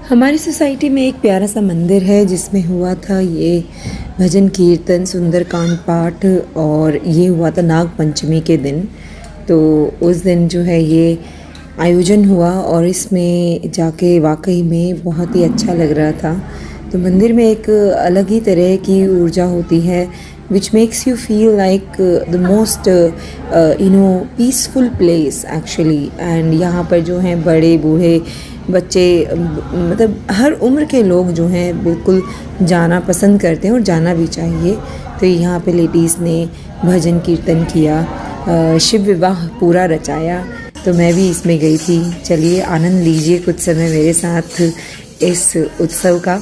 हमारी सोसाइटी में एक प्यारा सा मंदिर है जिसमें हुआ था ये भजन कीर्तन, सुंदरकांड पाठ, और ये हुआ था नाग पंचमी के दिन। तो उस दिन जो है ये आयोजन हुआ और इसमें जाके वाकई में बहुत ही अच्छा लग रहा था। तो मंदिर में एक अलग ही तरह की ऊर्जा होती है which makes you feel like the most peaceful place actually। and यहाँ पर जो हैं बड़े बूढ़े बच्चे मतलब हर उम्र के लोग जो हैं बिल्कुल जाना पसंद करते हैं और जाना भी चाहिए। तो यहाँ पे लेडीज़ ने भजन कीर्तन किया, शिव विवाह पूरा रचाया। तो मैं भी इसमें गई थी। चलिए आनंद लीजिए कुछ समय मेरे साथ इस उत्सव का।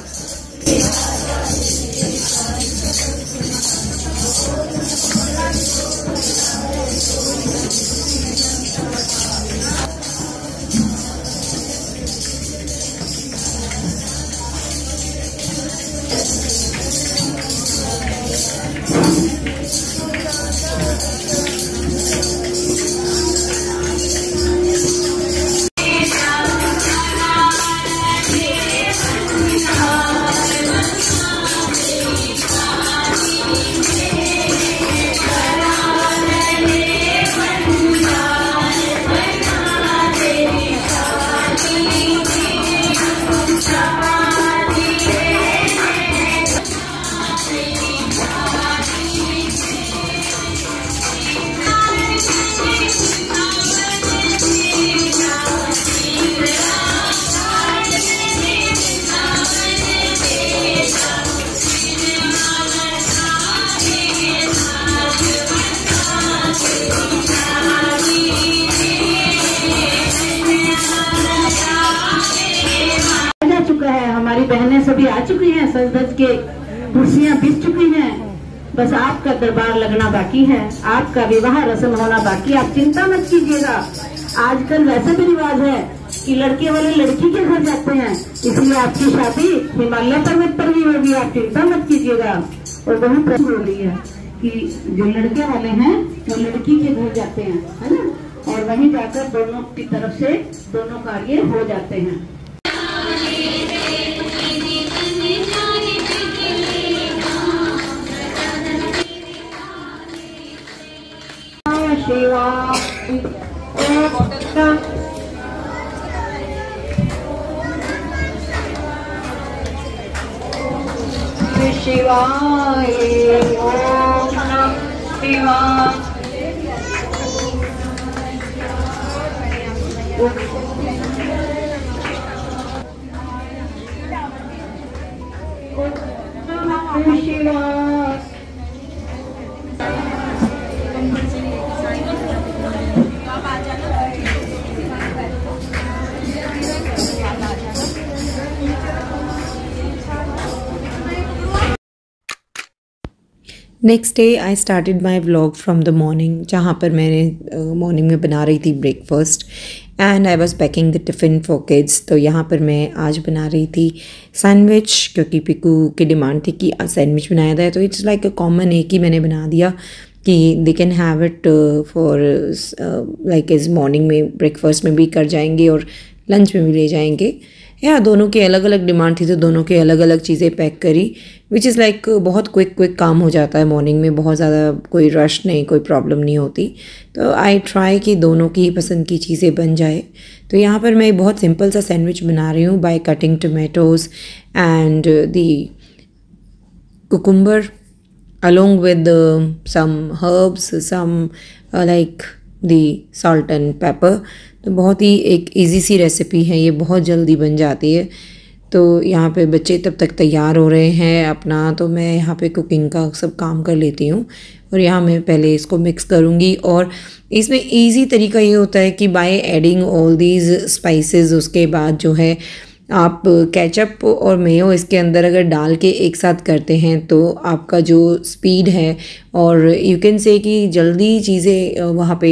हमारी बहनें सभी आ चुकी हैं, सज के कुर्सियां बिछ चुकी हैं। बस आपका दरबार लगना बाकी है, आपका विवाह रस्म होना बाकी। आप चिंता मत कीजिएगा। आजकल वैसे भी रिवाज है कि लड़के वाले लड़की के घर जाते हैं, इसलिए आपकी शादी हिमालय पर्वत पर भी होगी। आप चिंता मत कीजिएगा। और वही प्रश्न हो रही है कि जो लड़के वाले हैं वो लड़की के घर जाते हैं, है ना, और वहीं जाकर दोनों की तरफ से दोनों कार्य हो जाते हैं। शिवाय ओम नमः शिवाय। Next day I started my vlog from the morning, जहाँ पर मैंने मॉर्निंग में बना रही थी breakfast and I was packing the tiffin for kids. तो यहाँ पर मैं आज बना रही थी सैंडविच, क्योंकि पिकू की डिमांड थी कि सैंडविच बनाया जाए। तो इट्स लाइक अ कॉमन, एक ही मैंने बना दिया कि they can have it for like इस मॉर्निंग में ब्रेकफास्ट में भी कर जाएंगे और लंच में भी ले जाएंगे। या दोनों की अलग अलग डिमांड थी तो दोनों की अलग अलग चीज़ें पैक करी, विच इज़ लाइक बहुत क्विक काम हो जाता है मॉर्निंग में। बहुत ज़्यादा कोई रश नहीं, कोई प्रॉब्लम नहीं होती। तो आई ट्राई कि दोनों की पसंद की चीज़ें बन जाए। तो यहाँ पर मैं बहुत सिंपल सा सैंडविच बना रही हूँ by cutting tomatoes and the cucumber along with some herbs, some like the salt and pepper। तो बहुत ही एक इजी सी रेसिपी है, ये बहुत जल्दी बन जाती है। तो यहाँ पे बच्चे तब तक तैयार हो रहे हैं अपना, तो मैं यहाँ पे कुकिंग का सब काम कर लेती हूँ। और यहाँ मैं पहले इसको मिक्स करूँगी। और इसमें इजी तरीका ये होता है कि by adding all these spices उसके बाद जो है आप केचप और मेयो इसके अंदर अगर डाल के एक साथ करते हैं तो आपका जो स्पीड है और यू कैन से कि जल्दी चीज़ें वहाँ पे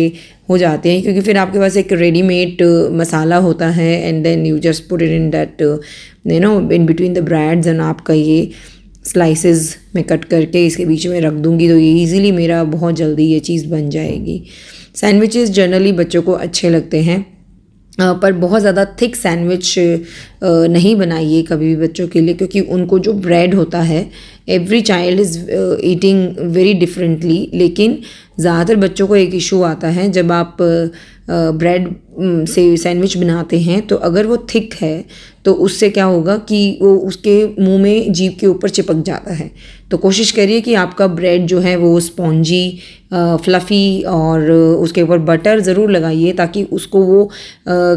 हो जाते हैं, क्योंकि फिर आपके पास एक रेडीमेड मसाला होता है and then you just put it in that in between the breads and आपका ये स्लाइसेस में कट करके इसके बीच में रख दूँगी तो ये ईज़िली मेरा बहुत जल्दी ये चीज़ बन जाएगी। सैंडविचेस जनरली बच्चों को अच्छे लगते हैं पर बहुत ज़्यादा थिक सैंडविच नहीं बनाइए कभी भी बच्चों के लिए, क्योंकि उनको जो ब्रेड होता है, every child is eating very differently, लेकिन ज़्यादातर बच्चों को एक इशू आता है जब आप ब्रेड से सैंडविच बनाते हैं, तो अगर वो थिक है तो उससे क्या होगा कि वो उसके मुंह में, जीभ के ऊपर चिपक जाता है। तो कोशिश करिए कि आपका ब्रेड जो है वो स्पॉन्जी, फ्लफ़ी, और उसके ऊपर बटर ज़रूर लगाइए ताकि उसको वो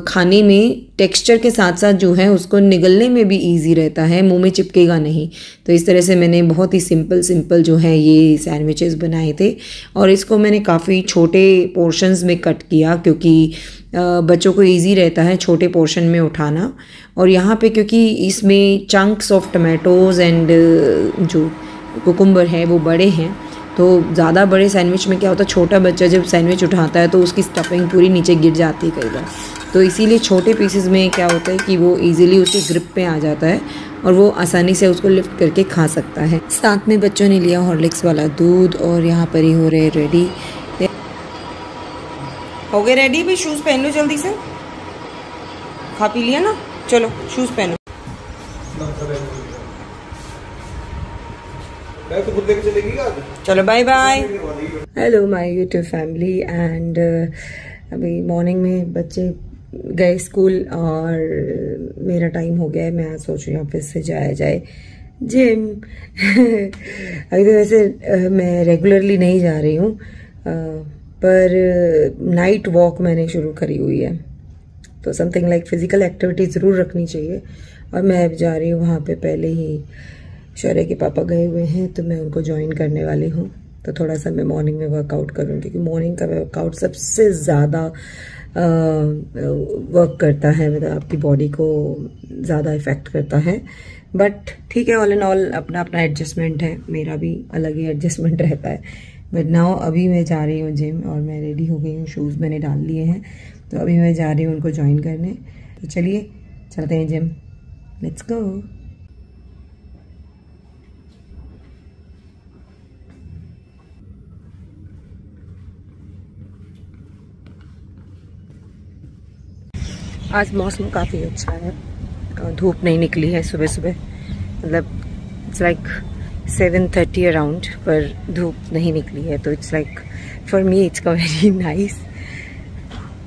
खाने में टेक्सचर के साथ साथ जो है उसको निगलने में भी इजी रहता है, मुंह में चिपकेगा नहीं। तो इस तरह से मैंने बहुत ही सिंपल जो है ये सैंडविचेस बनाए थे, और इसको मैंने काफ़ी छोटे पोर्शंस में कट किया क्योंकि बच्चों को इजी रहता है छोटे पोर्शन में उठाना। और यहाँ पे क्योंकि इसमें चंक्स ऑफ टमाटोज़ एंड जो कुकुम्बर है वो बड़े हैं, तो ज़्यादा बड़े सैंडविच में क्या होता है, छोटा बच्चा जब सैंडविच उठाता है तो उसकी स्टफिंग पूरी नीचे गिर जाती है कई बार। तो इसीलिए छोटे पीसेस में क्या होता है कि वो इजीली उसके ग्रिप पे आ जाता है और वो आसानी से उसको लिफ्ट करके खा सकता है। साथ में बच्चों ने लिया हॉर्लिक्स वाला दूध, और यहाँ पर ही हो रहे रेडी। हो गए रेडी? भाई शूज़ पहन लो जल्दी से, खा पी लिया ना, चलो शूज़ पहनो। तो खुद लेके चलेगी क्या? चलो bye bye. Hello my YouTube family, and अभी मॉर्निंग में बच्चे गए स्कूल और मेरा टाइम हो गया है। मैं आज सोच रही हूँ ऑफिस से जाया जाए जिम। अभी तो वैसे मैं रेगुलरली नहीं जा रही हूँ, पर नाइट वॉक मैंने शुरू करी हुई है, तो समथिंग लाइक फिजिकल एक्टिविटी ज़रूर रखनी चाहिए। और मैं अब जा रही हूँ वहाँ पे, पहले ही शौर्य के पापा गए हुए हैं तो मैं उनको ज्वाइन करने वाली हूँ। तो थोड़ा सा मैं मॉर्निंग में वर्कआउट करूँगी, क्योंकि मॉर्निंग का वर्कआउट सबसे ज़्यादा वर्क करता है, मतलब आपकी बॉडी को ज़्यादा इफ़ेक्ट करता है। बट ठीक है, ऑल एंड ऑल अपना अपना एडजस्टमेंट है, मेरा भी अलग ही एडजस्टमेंट रहता है। बट नाउ अभी मैं जा रही हूँ जिम, और मैं रेडी हो गई हूँ, शूज़ मैंने डाल लिए हैं, तो अभी मैं जा रही हूँ उनको ज्वाइन करने। तो चलिए चलते हैं जिम, लेट्स गो। आज मौसम काफ़ी अच्छा है, धूप नहीं निकली है सुबह सुबह, मतलब इट्स लाइक 7:30 अराउंड, पर धूप नहीं निकली है। तो it's like for me it's very nice,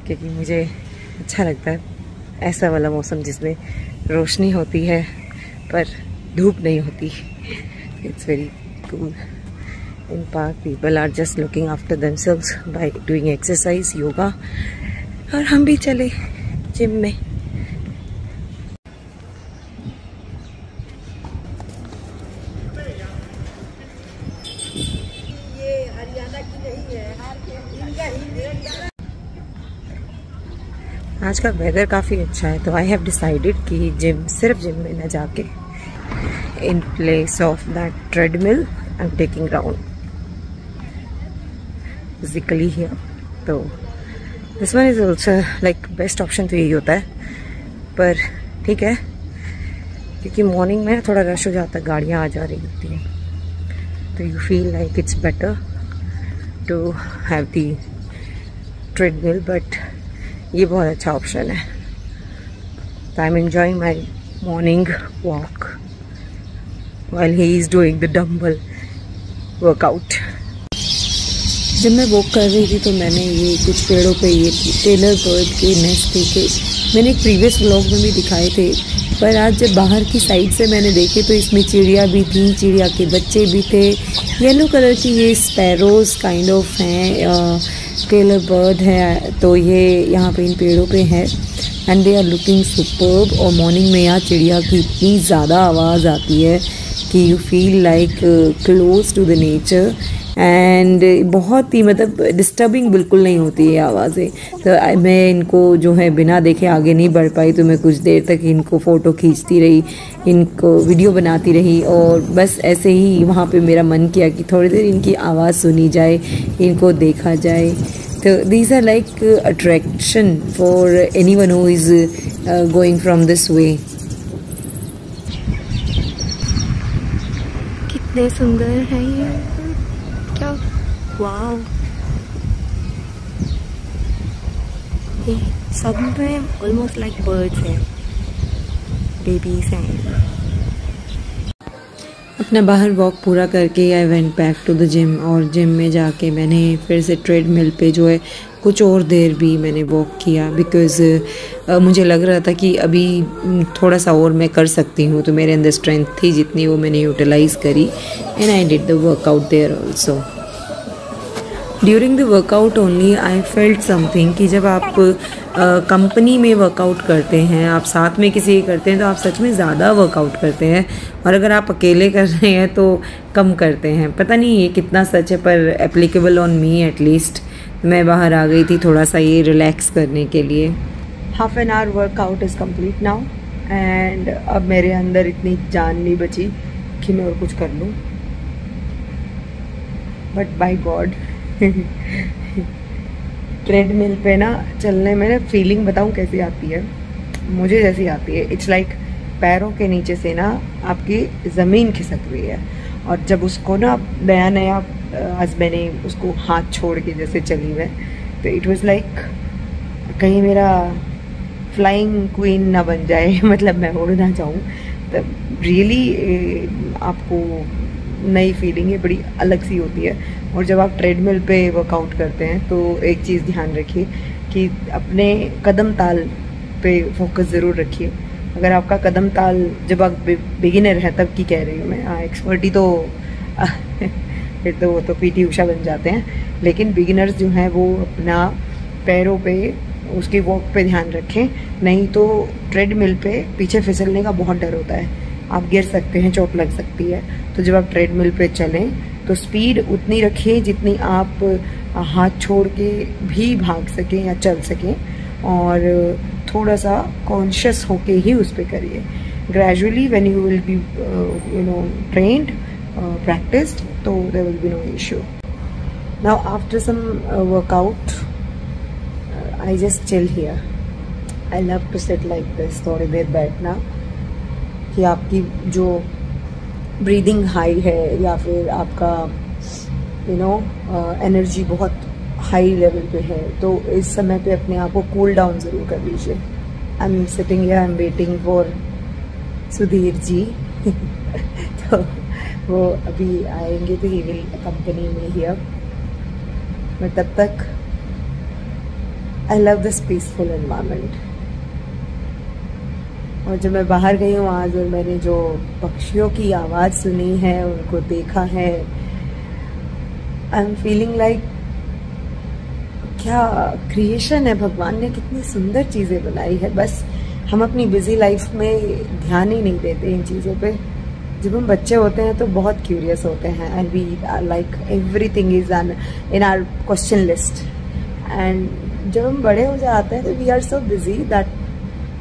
क्योंकि मुझे अच्छा लगता है ऐसा वाला मौसम जिसमें रोशनी होती है पर धूप नहीं होती। It's very cool. In park people are just looking after themselves by doing exercise, yoga, और हम भी चले जिम में। आज का वेदर काफ़ी अच्छा है, तो आई हैव डिसाइडेड कि जिम, सिर्फ जिम में न जाके, in place of that treadmill I am taking round physically here. तो this one is also like best option, तो यही होता है। पर ठीक है, क्योंकि मॉर्निंग में थोड़ा रश हो जाता है, गाड़ियाँ आ जा रही होती हैं, तो you feel like it's better to have the treadmill. But ये बहुत अच्छा ऑप्शन है। तो I am enjoying my morning walk while he is doing the dumbbell workout. जब मैं वॉक कर रही थी तो मैंने ये कुछ पेड़ों पे ये टेलर बर्ड के नेस्ट देखे, मैंने एक प्रीवियस व्लॉग में भी दिखाए थे, पर आज जब बाहर की साइड से मैंने देखे तो इसमें चिड़िया भी थी, चिड़िया के बच्चे भी थे। येलो कलर की ये स्पैरोज काइंड ऑफ हैं, टेलर बर्ड है, तो ये यहाँ पे इन पेड़ों पे है, and they are looking superb. और मॉर्निंग में यहाँ चिड़िया की इतनी ज़्यादा आवाज़ आती है कि you feel like close to the nature, and बहुत ही मतलब डिस्टर्बिंग बिल्कुल नहीं होती है आवाज़ें। तो मैं इनको जो है बिना देखे आगे नहीं बढ़ पाई, तो मैं कुछ देर तक इनको फ़ोटो खींचती रही, इनको वीडियो बनाती रही, और बस ऐसे ही वहाँ पे मेरा मन किया कि थोड़ी देर इनकी आवाज़ सुनी जाए, इनको देखा जाए। तो these are like attraction for anyone who is going from this way. कितने सुंदर हैं ये, क्या वाव। सब में ऑलमोस्ट लाइक बर्ड्स हैं, बेबीज हैं। अपना बाहर वॉक पूरा करके I went back to the gym, और जिम में जाके मैंने फिर से ट्रेडमिल पे जो है कुछ और देर भी मैंने वॉक किया, बिकॉज़ मुझे लग रहा था कि अभी थोड़ा सा और मैं कर सकती हूँ। तो मेरे अंदर स्ट्रेंथ थी जितनी, वो मैंने यूटिलाइज़ करी, and I did the workout there also. During the workout only I felt something कि जब आप कंपनी में वर्कआउट करते हैं, आप साथ में किसी के करते हैं, तो आप सच में ज़्यादा वर्कआउट करते हैं, और अगर आप अकेले कर रहे हैं तो कम करते हैं। पता नहीं ये कितना सच है, पर एप्लीकेबल ऑन मी एटलीस्ट। मैं बाहर आ गई थी थोड़ा सा ये रिलैक्स करने के लिए। Half an hour workout is complete now, and अब मेरे अंदर इतनी जान नहीं बची कि मैं और कुछ कर लूँ, बट बाय गॉड ट्रेडमिल पे ना चलने में फीलिंग बताऊँ कैसी आती है, मुझे जैसी आती है। इट्स लाइक पैरों के नीचे से ना आपकी ज़मीन खिसक रही है, और जब उसको ना नया नया आज मैंने उसको हाथ छोड़ के जैसे चली मैं, तो इट वाज लाइक कहीं मेरा फ्लाइंग क्वीन ना बन जाए मतलब मैं उड़ना चाहूँ। तो रियली आपको नई फीलिंग है, बड़ी अलग सी होती है। और जब आप ट्रेडमिल पे वर्कआउट करते हैं तो एक चीज़ ध्यान रखिए कि अपने कदम ताल पे फोकस ज़रूर रखिए। अगर आपका कदम ताल, जब आप बिगिनर है तब की कह रही हूँ मैं, एक्सपर्टी तो फिर तो वो तो पीटी उषा बन जाते हैं, लेकिन बिगिनर्स जो हैं वो अपना पैरों पे उसकी वॉक पे ध्यान रखें, नहीं तो ट्रेडमिल पे पीछे फिसलने का बहुत डर होता है, आप गिर सकते हैं, चोट लग सकती है। तो जब आप ट्रेडमिल पे चलें तो स्पीड उतनी रखिए जितनी आप हाथ छोड़ के भी भाग सकें या चल सकें, और थोड़ा सा कॉन्शियस होके ही उस पर करिए। Gradually when you will be trained, practiced, so there will be no issue. Now after some workout, I just chill here. I love to sit like this, थोड़ी देर बैठना, कि आपकी जो ब्रीदिंग हाई है या फिर आपका एनर्जी बहुत हाई लेवल पे है, तो इस समय पे अपने आप को कूल डाउन ज़रूर कर लीजिए। I am sitting here, I am waiting for Sudhir ji तो वो अभी आएंगे तो he will company me here, मैं तब तक I love this peaceful environment. और जब मैं बाहर गई हूँ आज और मैंने जो पक्षियों की आवाज़ सुनी है, उनको देखा है, आई एम फीलिंग लाइक क्या क्रिएशन है, भगवान ने कितनी सुंदर चीज़ें बनाई है। बस हम अपनी बिजी लाइफ में ध्यान ही नहीं देते इन चीज़ों पे। जब हम बच्चे होते हैं तो बहुत क्यूरियस होते हैं, and we are like everything is in our question list, and जब हम बड़े हो जाते हैं तो we are so busy that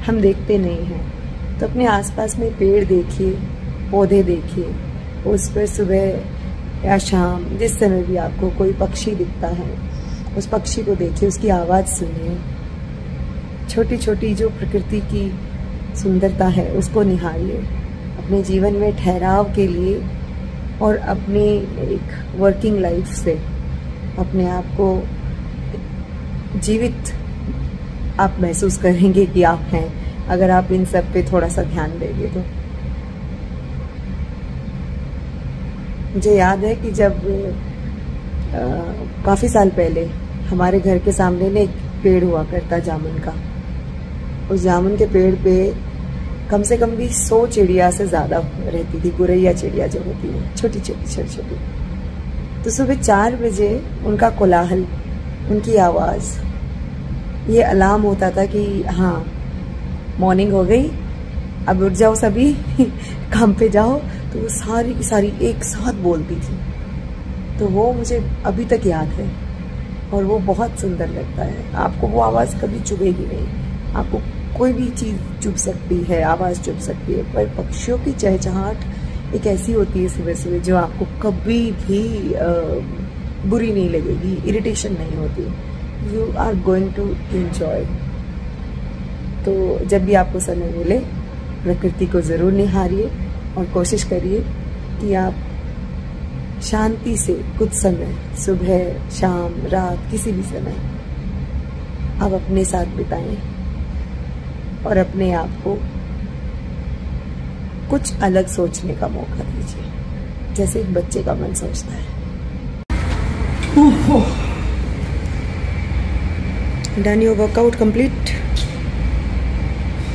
हम देखते नहीं हैं। तो अपने आसपास में पेड़ देखिए, पौधे देखिए, उस पर सुबह या शाम जिस समय भी आपको कोई पक्षी दिखता है, उस पक्षी को देखिए, उसकी आवाज़ सुनिए, छोटी छोटी जो प्रकृति की सुंदरता है उसको निहारिए। अपने जीवन में ठहराव के लिए और अपनी एक वर्किंग लाइफ से अपने आप को जीवित आप महसूस करेंगे कि आप हैं, अगर आप इन सब पे थोड़ा सा ध्यान देंगे तो। मुझे याद है कि जब काफ़ी साल पहले हमारे घर के सामने ने एक पेड़ हुआ करता जामुन का, उस जामुन के पेड़ पे कम से कम भी 100 चिड़िया से ज़्यादा रहती थी, गुरैया चिड़िया जो होती है, छोटी छोटी छोटी छोटी। तो सुबह 4 बजे उनका कोलाहल, उनकी आवाज़, ये अलार्म होता था कि हाँ मॉर्निंग हो गई, अब उठ जाओ सभी काम पे जाओ। तो वो सारी की सारी एक साथ बोलती थी। तो वो मुझे अभी तक याद है और वो बहुत सुंदर लगता है। आपको वो आवाज़ कभी चुभेगी नहीं, आपको कोई भी चीज़ चुभ सकती है, आवाज़ चुभ सकती है, पर पक्षियों की चहचहाट एक ऐसी होती है सुबह सुबह जो आपको कभी भी बुरी नहीं लगेगी, इरिटेशन नहीं होती, you are going to enjoy. तो जब भी आपको समय मिले प्रकृति को ज़रूर निहारिए और कोशिश करिए कि आप शांति से कुछ समय, सुबह शाम रात किसी भी समय, अब अपने साथ बिताएं और अपने आप को कुछ अलग सोचने का मौका दीजिए, जैसे एक बच्चे का मन सोचता है। Done your workout complete?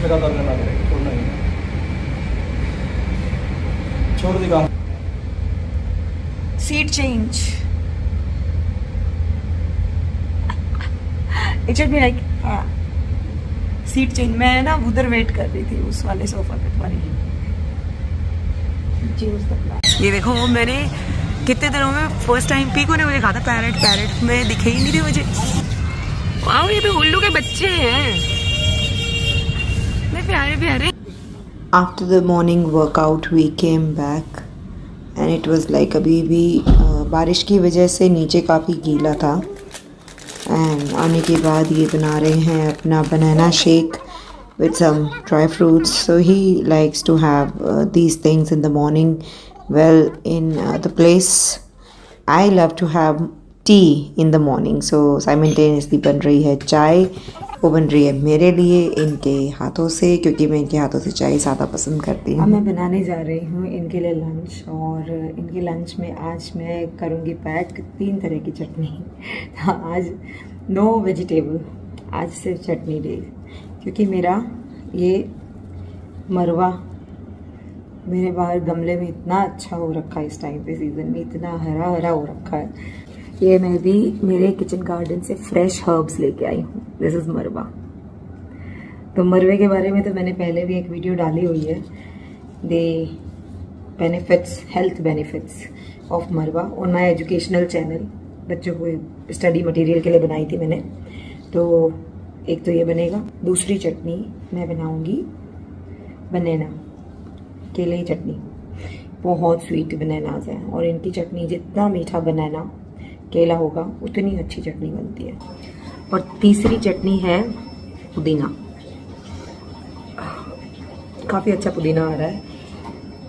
लगातार करना पड़ेगा, छोड़ना ही नहीं। छोड़ दी काम। Seat change. It should be like seat change. मैं ना उधर वेट कर रही थी उस वाले सोफा पे तुम्हारी। ये देखो, मैंने कितने दिनों में फर्स्ट टाइम पीकू ने मुझे कहा था पैरेट में दिखे ही नहीं थे मुझे। वाओ, ये तो उल्लू के बच्चे हैं, प्यारे प्यारे। After the morning workout we came back and it was like अभी भी बारिश की वजह से नीचे काफ़ी गीला था। एंड आने के बाद ये बना रहे हैं अपना banana shake with some dry fruits. So he likes to have these things in the morning. Well, in the place I love to have tea in the morning. So simultaneously बन रही है चाय, वो बन रही है मेरे लिए इनके हाथों से, क्योंकि मैं इनके हाथों से चाय ज़्यादा पसंद करती हूँ। अब मैं बनाने जा रही हूँ इनके लिए लंच, और इनके लंच में आज मैं करूँगी पैक 3 तरह की चटनी। आज नो वेजिटेबल, आज सिर्फ चटनी डे, क्योंकि मेरा ये मरवा मेरे बाहर गमले में इतना अच्छा हो रखा है, इस टाइम पे सीजन में इतना हरा हरा हो रखा है। ये मैं भी मेरे किचन गार्डन से फ्रेश हर्ब्स लेके आई हूँ। दिस इज मरवा। तो मरवे के बारे में तो मैंने पहले भी एक वीडियो डाली हुई है, दे बेनिफिट्स, हेल्थ बेनिफिट्स ऑफ मरवा ऑन माई एजुकेशनल चैनल। बच्चों को स्टडी मटेरियल के लिए बनाई थी मैंने। तो एक तो ये बनेगा, दूसरी चटनी मैं बनाऊंगी बनाना, केले की चटनी। बहुत स्वीट बनानाज हैं, और इनकी चटनी जितना मीठा बनाना केला होगा उतनी अच्छी चटनी बनती है। और तीसरी चटनी है पुदीना। काफ़ी अच्छा पुदीना आ रहा है,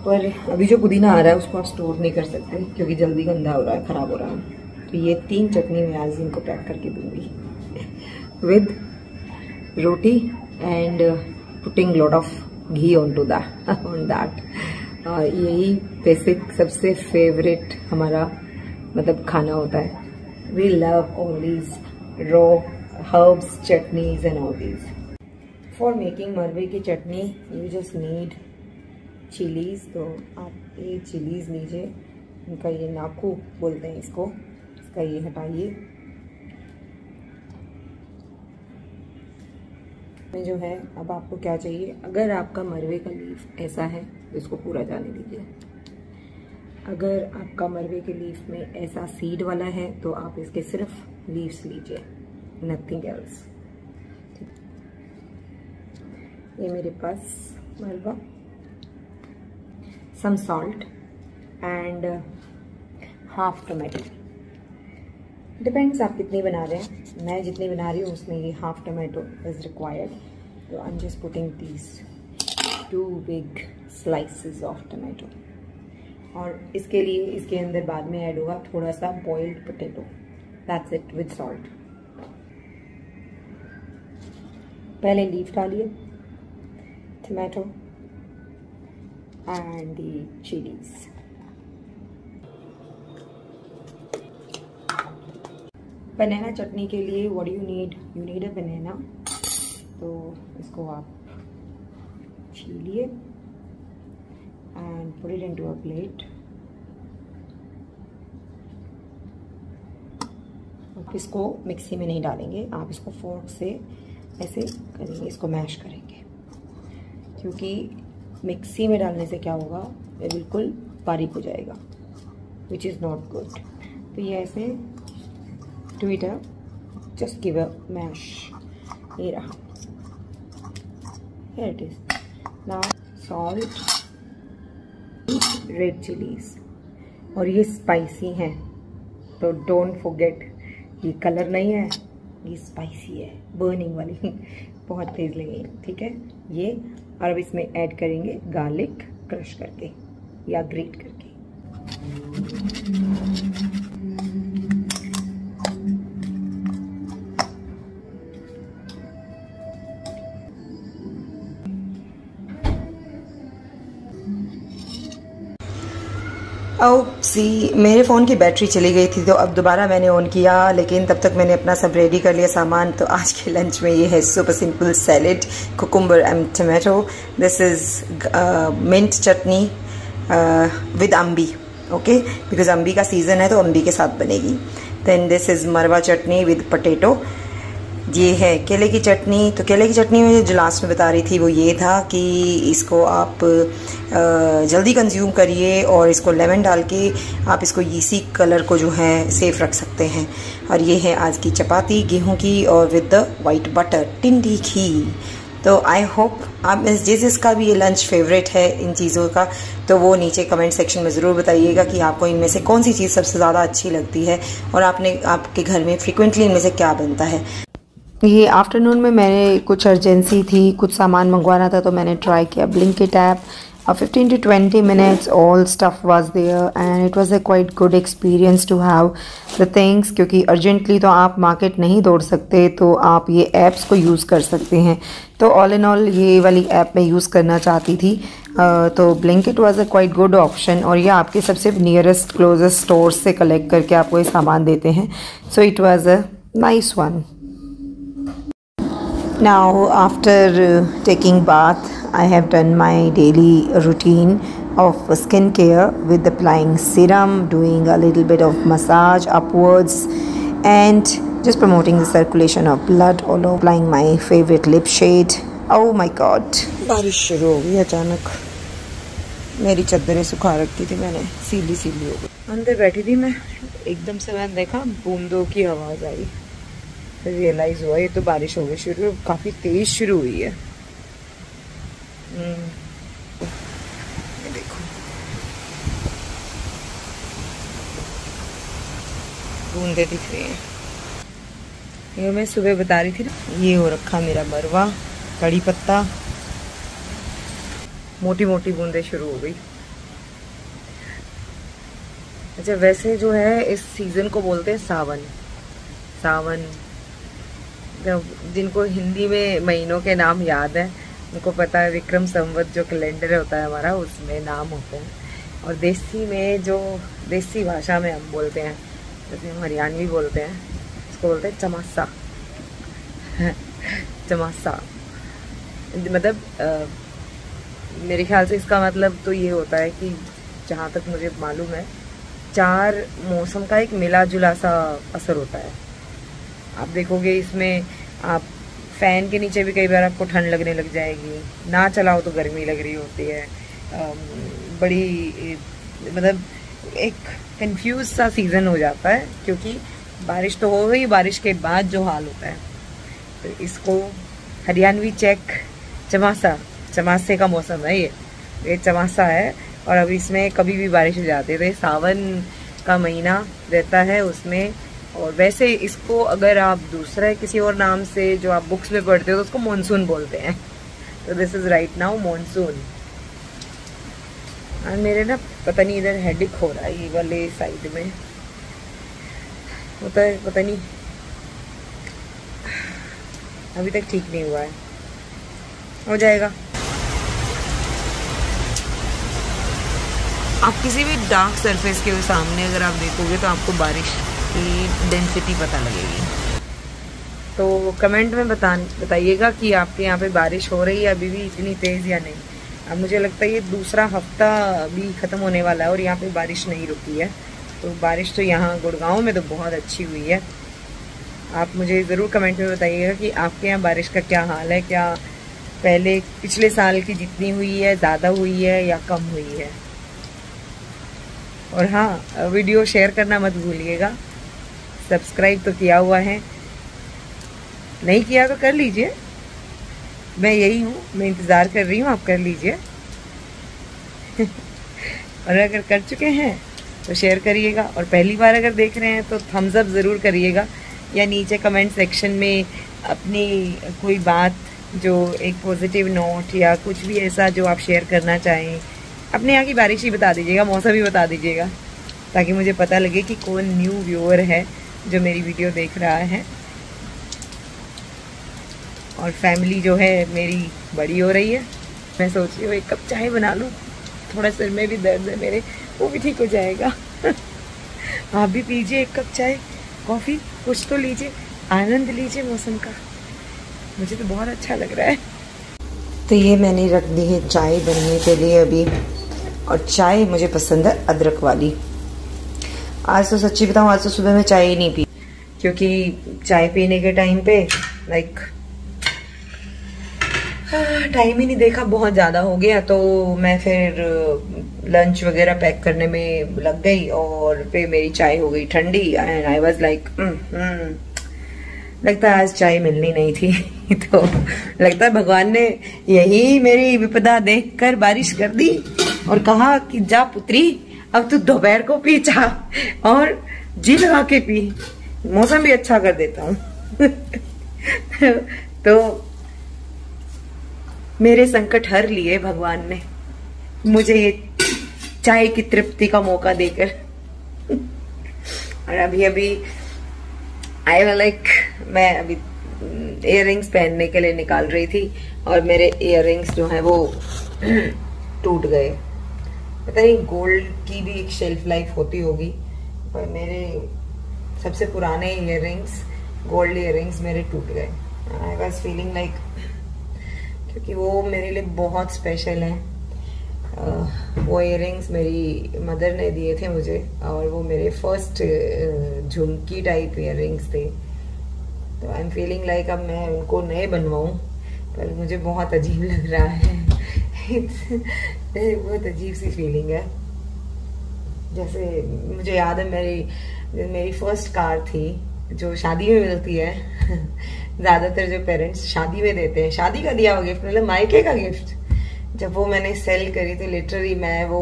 पर अभी जो पुदीना आ रहा है उसको आप स्टोर नहीं कर सकते क्योंकि जल्दी गंदा हो रहा है, ख़राब हो रहा है। तो ये 3 चटनी मैं आज इनको पैक करके दूंगी with roti and putting lot of ghee on that. यही बेसिक सबसे फेवरेट हमारा मतलब खाना होता है। We love all these raw herbs, chutneys and all these. For making मरवे की चटनी यू जस्ट नीड चिलीज। तो आप ये चिलीज लीजिए, इनका ये नाकू बोलते हैं इसको, इसका ये हटाइए। में जो है, अब आपको क्या चाहिए, अगर आपका मरवे का लीफ ऐसा है तो इसको पूरा जाने दीजिए। अगर आपका मरवे के लीफ में ऐसा सीड वाला है तो आप इसके सिर्फ लीव्स लीजिए, नथिंग एल्स। ये मेरे पास मरवा, some salt and half tomato. Depends आप कितनी बना रहे हैं। मैं जितनी बना रही हूँ उसमें ये हाफ टोमेटो इज रिक्वायर्ड। तो I am just putting these 2 big slices of tomato. और इसके लिए इसके अंदर बाद में ऐड होगा थोड़ा सा boiled potato, that's it, with salt. पहले लीफ डालिए, टोमेटो एंड दी चिलीज। बनाना चटनी के लिए व्हाट यू नीड अ बनाना। तो इसको आप छीलिए and put it into a plate। आप इसको मिक्सी में नहीं डालेंगे, आप इसको फोर्क से ऐसे करेंगे, इसको मैश करेंगे, क्योंकि मिक्सी में डालने से क्या होगा, ये बिल्कुल बारीक हो जाएगा, विच इज़ नॉट गुड। तो ये ऐसे do it up, just give a mash. ये रहा, here it is। now salt, red chillies, और ये स्पाइसी हैं तो डोंट फॉरगेट, ये कलर नहीं है, ये स्पाइसी है, बर्निंग वाली बहुत तेज लगेगी, ठीक है ये। और अब इसमें ऐड करेंगे गार्लिक क्रश करके या ग्रेट करके। सी मेरे फ़ोन की बैटरी चली गई थी, तो अब दोबारा मैंने ऑन किया, लेकिन तब तक मैंने अपना सब रेडी कर लिया सामान। तो आज के लंच में ये है super simple salad, cucumber and tomato. This is mint chutney with ambi, okay, because अम्बी का सीज़न है तो अम्बी के साथ बनेगी। देन दिस इज़ मरवा चटनी विद पोटैटो। ये है केले की चटनी। तो केले की चटनी में जो लास्ट में बता रही थी वो ये था कि इसको आप जल्दी कंज्यूम करिए और इसको लेमन डाल के आप इसको इसी कलर को जो है सेफ रख सकते हैं। और ये है आज की चपाती गेहूं की और विद द वाइट बटर, टिंडी घी। तो आई होप आप जिसका भी ये लंच फेवरेट है इन चीज़ों का, तो वो नीचे कमेंट सेक्शन में ज़रूर बताइएगा कि आपको इनमें से कौन सी चीज़ सबसे ज़्यादा अच्छी लगती है और आपके घर में फ्रिक्वेंटली इनमें से क्या बनता है। ये आफ्टरनून में मैंने कुछ अर्जेंसी थी, कुछ सामान मंगवाना था, तो मैंने ट्राई किया Blinkit app. 15 to 20 minutes all stuff was there and it was a quite good experience to have the things, क्योंकि अर्जेंटली तो आप मार्केट नहीं दौड़ सकते, तो आप ये ऐप्स को यूज़ कर सकते हैं। तो ऑल इन ऑल ये वाली ऐप मैं यूज़ करना चाहती थी, तो Blinkit was a quite good option. और ये आपके सबसे नियरेस्ट क्लोजेस्ट स्टोर से कलेक्ट करके आपको ये सामान देते हैं। So it was a nice one. Now after taking bath, I have done my daily routine of skincare with applying serum, doing a little bit of massage upwards and just promoting the circulation of blood, all over, applying my favorite lip shade. Oh my god, बारिश शुरू हो गई अचानक। मेरी चादरें सुखा रखी थी मैंने, सीली सीली हो गई। अंदर बैठी थी मैं, एकदम से मैंने देखा बूंदों की आवाज़ आई, फिर रियलाइज हुआ ये तो बारिश हो गई शुरू, काफ़ी तेज शुरू हुई है। ये देखो बूंदे दिख रही हैं। ये मैं सुबह बता रही थी ना, ये हो रखा मेरा मरवा, कड़ी पत्ता, मोटी मोटी बूंदे शुरू हो गई। अच्छा, वैसे जो है इस सीजन को बोलते हैं सावन। सावन, जिनको हिंदी में महीनों के नाम याद है उनको पता है, विक्रम संवत जो कैलेंडर होता है हमारा उसमें नाम होते हैं। और देसी में जो देसी भाषा में हम बोलते हैं, जैसे हम हरियाणवी बोलते हैं, उसको बोलते हैं चमासा। चमासा मतलब मेरे ख्याल से इसका मतलब तो ये होता है कि जहाँ तक मुझे मालूम है 4 मौसम का एक मिला जुला सा असर होता है। आप देखोगे इसमें आप फ़ैन के नीचे भी कई बार आपको ठंड लगने लग जाएगी, ना चलाओ तो गर्मी लग रही होती है। बड़ी मतलब एक कंफ्यूज सा सीज़न हो जाता है, क्योंकि बारिश तो हो गई, बारिश के बाद जो हाल होता है। तो इसको हरियाणवी चेक चमासा, चमासे का मौसम है ये चमासा है। और अब इसमें कभी भी बारिश हो जाती है, तो ये सावन का महीना रहता है उसमें। और वैसे इसको अगर आप दूसरा किसी और नाम से जो आप बुक्स में पढ़ते हो तो उसको मानसून बोलते हैं। तो this is right now monsoon. और मेरे ना पता नहीं इधर हेडेक हो रहा है, ये वाले साइड में होता है, पता नहीं अभी तक ठीक नहीं हुआ है, हो जाएगा। आप किसी भी डार्क सरफेस के सामने अगर आप देखोगे तो आपको बारिश की डेंसिटी पता लगेगी। तो कमेंट में बताइएगा कि आपके यहाँ पे बारिश हो रही है अभी भी इतनी तेज़ या नहीं। अब मुझे लगता है ये दूसरा हफ्ता भी ख़त्म होने वाला है और यहाँ पे बारिश नहीं रुकी है। तो बारिश तो यहाँ गुड़गांव में तो बहुत अच्छी हुई है। आप मुझे ज़रूर कमेंट में बताइएगा कि आपके यहाँ बारिश का क्या हाल है, क्या पहले पिछले साल की जितनी हुई है ज़्यादा हुई है या कम हुई है। और हाँ, वीडियो शेयर करना मत भूलिएगा। सब्सक्राइब तो किया हुआ है, नहीं किया तो कर लीजिए, मैं यही हूँ, मैं इंतज़ार कर रही हूँ, आप कर लीजिए। और अगर कर चुके हैं तो शेयर करिएगा, और पहली बार अगर देख रहे हैं तो थम्स अप ज़रूर करिएगा, या नीचे कमेंट सेक्शन में अपनी कोई बात जो एक पॉजिटिव नोट या कुछ भी ऐसा जो आप शेयर करना चाहें, अपने यहाँ की बारिश ही बता दीजिएगा, मौसम ही बता दीजिएगा, ताकि मुझे पता लगे कि कौन न्यू व्यूअर है जो मेरी वीडियो देख रहा है। और फैमिली जो है मेरी बड़ी हो रही है, मैं सोच रही हूँ एक कप चाय बना लूँ, थोड़ा सिर में भी दर्द है मेरे, वो भी ठीक हो जाएगा। आप भी पीजिए एक कप चाय, कॉफ़ी, कुछ तो लीजिए, आनंद लीजिए मौसम का। मुझे तो बहुत अच्छा लग रहा है। तो ये मैंने रख दी है चाय बनने के लिए अभी, और चाय मुझे पसंद है अदरक वाली। आज तो सच्ची बताऊँ, आज तो सुबह में चाय ही नहीं पी, क्योंकि चाय पीने के टाइम पे लाइक टाइम ही नहीं देखा, बहुत ज़्यादा हो गया। तो मैं फिर लंच वगैरह पैक करने में लग गई, और फिर मेरी चाय हो गई ठंडी। एंड आई वाज लाइक लगता है आज चाय मिलनी नहीं थी। तो लगता है भगवान ने यही मेरी विपदा देखकर बारिश कर दी और कहा कि जा पुत्री, अब तू दोपहर को पी चाह और जी लगा के पी, मौसम भी अच्छा कर देता हूँ। तो मेरे संकट हर लिए भगवान ने मुझे ये चाय की तृप्ति का मौका देकर। और अभी आई वाज लाइक, मैं अभी इयररिंग्स पहनने के लिए निकाल रही थी, और मेरे इयररिंग्स जो हैं वो टूट गए। पता नहीं गोल्ड की भी एक शेल्फ लाइफ होती होगी, पर मेरे सबसे पुराने इयररिंग्स, गोल्ड इयररिंग्स मेरे टूट गए। आई वाज फीलिंग लाइक, क्योंकि वो मेरे लिए बहुत स्पेशल हैं। वो इयररिंग्स मेरी मदर ने दिए थे मुझे, और वो मेरे फर्स्ट झुमकी टाइप इयररिंग्स थे। तो आई एम फीलिंग लाइक अब मैं उनको नए बनवाऊं, पर मुझे बहुत अजीब लग रहा है। बहुत अजीब सी फीलिंग है। जैसे मुझे याद है मेरी फर्स्ट कार थी, जो शादी में मिलती है। ज्यादातर जो पेरेंट्स शादी में देते हैं, शादी का दिया हुआ गिफ्ट, मतलब मायके का गिफ्ट। जब वो मैंने सेल करी तो लिटरली मैं वो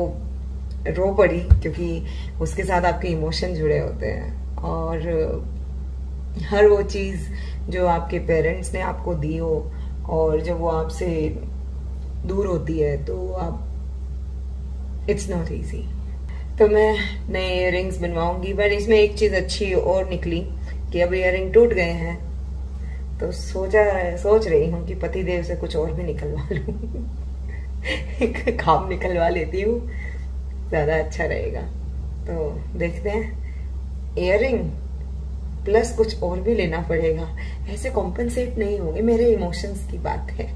रो पड़ी, क्योंकि उसके साथ आपके इमोशन जुड़े होते हैं। और हर वो चीज जो आपके पेरेंट्स ने आपको दी हो, और जब वो आपसे दूर होती है तो आप, इट्स नॉट इजी। तो मैं नए इयररिंग्स बनवाऊंगी, पर इसमें एक चीज अच्छी और निकली कि अब इयररिंग टूट गए हैं, तो सोच रही हूँ कि पतिदेव से कुछ और भी निकलवा लूं। काम निकलवा लेती हूँ, ज्यादा अच्छा रहेगा। तो देखते हैं, इयररिंग प्लस कुछ और भी लेना पड़ेगा, ऐसे कॉम्पनसेट नहीं होंगे। मेरे इमोशंस की बात है।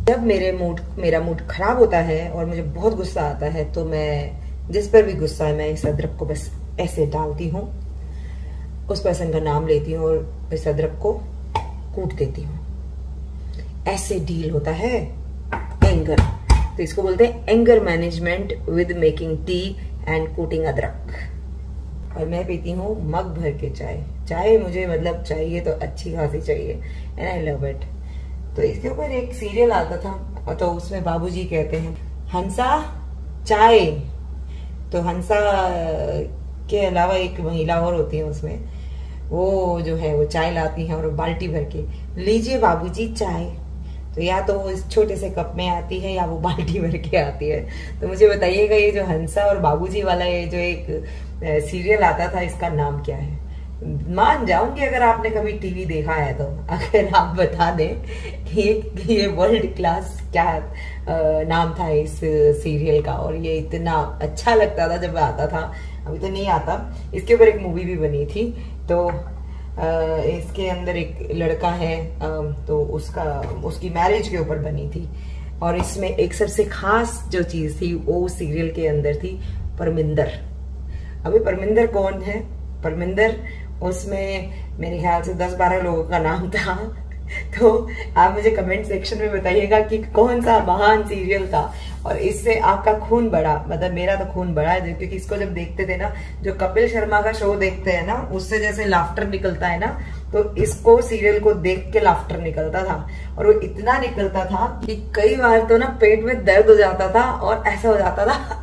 जब मेरा मूड खराब होता है और मुझे बहुत गुस्सा आता है, तो मैं जिस पर भी गुस्सा है, मैं इस अदरक को बस ऐसे डालती हूँ, उस पर्सन का नाम लेती हूँ और इस अदरक को कूट देती हूँ। ऐसे डील होता है एंगर। तो इसको बोलते हैं anger management with making tea and कूटिंग अदरक। और मैं पीती हूँ मग भर के चाय मुझे मतलब चाहिए तो अच्छी खासी चाहिए, एंड आई लव इट। तो इसके ऊपर एक सीरियल आता था, तो उसमें बाबूजी कहते हैं हंसा चाय। तो हंसा के अलावा एक महिला और होती है उसमें, वो जो है वो चाय लाती है और बाल्टी भर के, लीजिए बाबूजी चाय। तो या तो वो इस छोटे से कप में आती है या वो बाल्टी भर के आती है। तो मुझे बताइएगा, ये जो हंसा और बाबूजी वाला ये जो एक सीरियल आता था, इसका नाम क्या है? मान जाऊंगी अगर आपने कभी टीवी देखा है तो, अगर आप बता दें कि ये वर्ल्ड क्लास क्या नाम था इस सीरियल का, और ये इतना अच्छा लगता था जब आता था। अभी तो नहीं आता। इसके ऊपर एक मूवी भी बनी थी, तो इसके अंदर एक लड़का है, तो उसकी मैरिज के ऊपर बनी थी। और इसमें एक सबसे खास जो चीज थी वो सीरियल के अंदर थी, परमिंदर। अभी परमिंदर कौन है? परमिंदर उसमें मेरे ख्याल से 10-12 लोगों का नाम था। तो आप मुझे कमेंट सेक्शन में बताइएगा कि कौन सा महान सीरियल था, और इससे आपका खून बढ़ा। मतलब मेरा तो खून बढ़ा है, क्योंकि इसको जब देखते थे ना, जो कपिल शर्मा का शो देखते हैं ना, उससे जैसे लाफ्टर निकलता है ना, तो इसको सीरियल को देख के लाफ्टर निकलता था। और वो इतना निकलता था कि कई बार तो ना पेट में दर्द हो जाता था और ऐसा हो जाता था।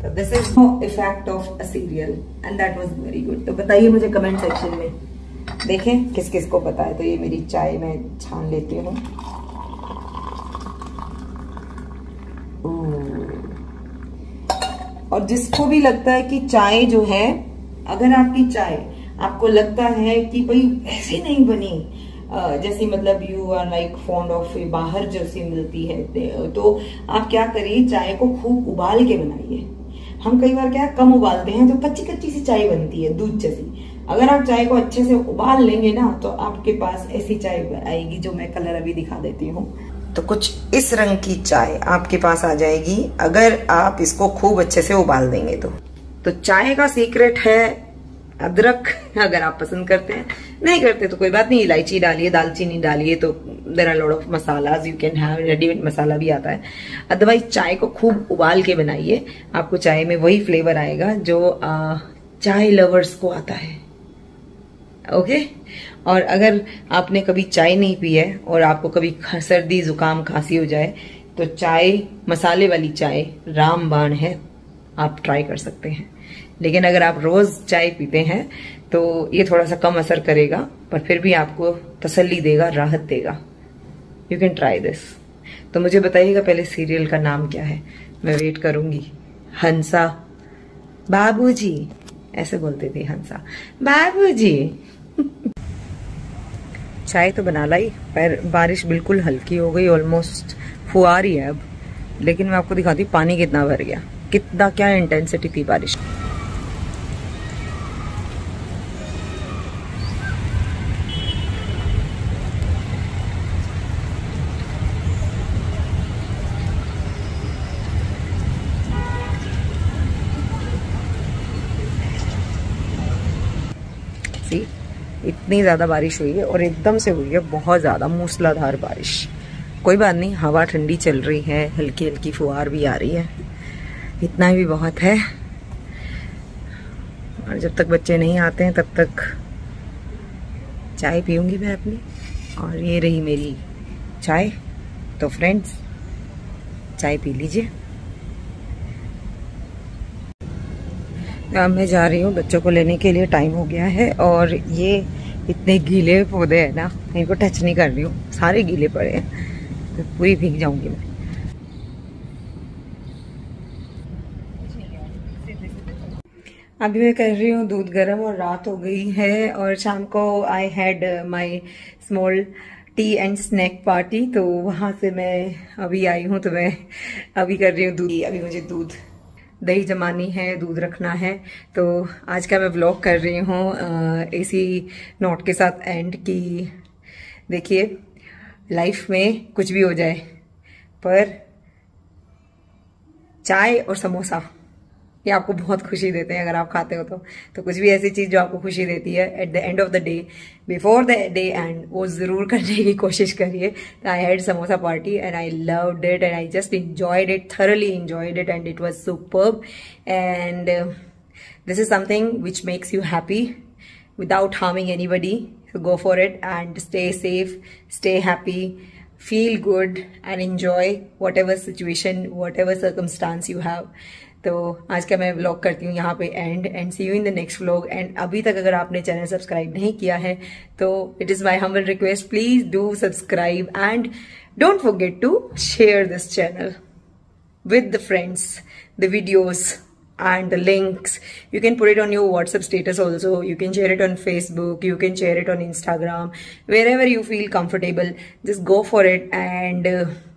तो this is the effect of a serial and that was very good. तो बताइए मुझे कमेंट सेक्शन में, देखें किस किस को पता है। तो ये मेरी चाय मैं छान लेती हूँ। और जिसको भी लगता है कि चाय जो है, अगर आपकी चाय आपको लगता है कि भाई ऐसे नहीं बनी, जैसी मतलब you are like fond of बाहर जैसी मिलती है, तो आप क्या करिए, चाय को खूब उबाल के बनाइए। हम कई बार क्या कम उबालते हैं, जो कच्ची कच्ची सी चाय बनती है दूध जैसी। अगर आप चाय को अच्छे से उबाल लेंगे ना तो आपके पास ऐसी चाय आएगी जो मैं कलर अभी दिखा देती हूँ। तो कुछ इस रंग की चाय आपके पास आ जाएगी अगर आप इसको खूब अच्छे से उबाल देंगे तो चाय का सीक्रेट है अदरक। अगर आप पसंद करते हैं, नहीं करते तो कोई बात नहीं, इलायची डालिए, दालचीनी डालिए, तो there are lot of masalas you can have, readymade मसाला भी आता है। अदरवाइज चाय को खूब उबाल के बनाइए, आपको चाय में वही फ्लेवर आएगा जो चाय लवर्स को आता है। ओके और अगर आपने कभी चाय नहीं पी है और आपको कभी सर्दी जुकाम खांसी हो जाए तो चाय, मसाले वाली चाय रामबाण है, आप ट्राई कर सकते हैं। लेकिन अगर आप रोज चाय पीते हैं तो ये थोड़ा सा कम असर करेगा, पर फिर भी आपको तसल्ली देगा, राहत देगा। You can try this. तो मुझे बताइएगा पहले सीरियल का नाम क्या है, मैं वेट करूंगी। हंसा बाबूजी, ऐसे बोलते थे हंसा बाबूजी। चाय तो बना लाई, पर बारिश बिल्कुल हल्की हो गई, ऑलमोस्ट फुहार ही है अब। लेकिन मैं आपको दिखाती हूँ पानी कितना भर गया, कितना क्या इंटेंसिटी थी बारिश। इतनी ज्यादा बारिश हुई है और एकदम से हुई है, बहुत ज्यादा मूसलाधार बारिश। कोई बात नहीं, हवा ठंडी चल रही है, हल्की हल्की फुहार भी आ रही है, इतना भी बहुत है। और जब तक बच्चे नहीं आते हैं तब तक चाय पीऊंगी मैं अपनी। और ये रही मेरी चाय। तो फ्रेंड्स, चाय पी लीजिए। अब मैं जा रही हूँ बच्चों को लेने के लिए, टाइम हो गया है। और ये इतने गीले पौधे हैं ना, इनको टच नहीं कर रही हूँ, सारे गीले पड़े हैं, तो पूरी भीग जाऊंगी मैं। अभी मैं कर रही हूँ दूध गर्म और रात हो गई है। और शाम को I had my small tea and snack party, तो वहां से मैं अभी आई हूँ। तो मैं अभी कर रही हूँ दूध। अभी मुझे दूध दही जमानी है, दूध रखना है। तो आज का मैं व्लॉग कर रही हूँ इसी नोट के साथ एंड की। देखिए, लाइफ में कुछ भी हो जाए, पर चाय और समोसा ये आपको बहुत खुशी देते हैं अगर आप खाते हो तो कुछ भी ऐसी चीज जो आपको खुशी देती है at the end of the day, before the day and, वो जरूर करने की कोशिश करिए। I had samosa party and I loved it and I just enjoyed it, thoroughly enjoyed it, and it was superb. And this is something which makes you happy without harming anybody. So go for it and stay safe, stay happy, feel good and enjoy whatever situation, whatever circumstance you have. तो आज का मैं vlog करती हूँ यहाँ पे and see you in the next vlog. And अभी तक अगर आपने चैनल सब्सक्राइब नहीं किया है तो it is my humble request, please do subscribe and don't forget to share this channel with the friends, the videos and the links. You can put it on your WhatsApp status also. You can share it on Facebook. You can share it on Instagram. Wherever you feel comfortable, just go for it. And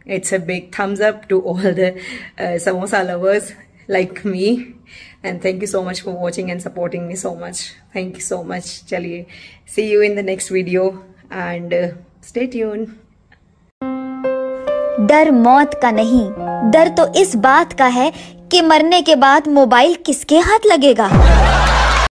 it's a big thumbs up to all the samosa lovers like me. And thank you so much for watching and supporting me so much. Thank you so much. Chaliye, see you in the next video and stay tuned. डर मौत का नहीं, डर तो इस बात का है कि मरने के बाद मोबाइल किसके हाथ लगेगा।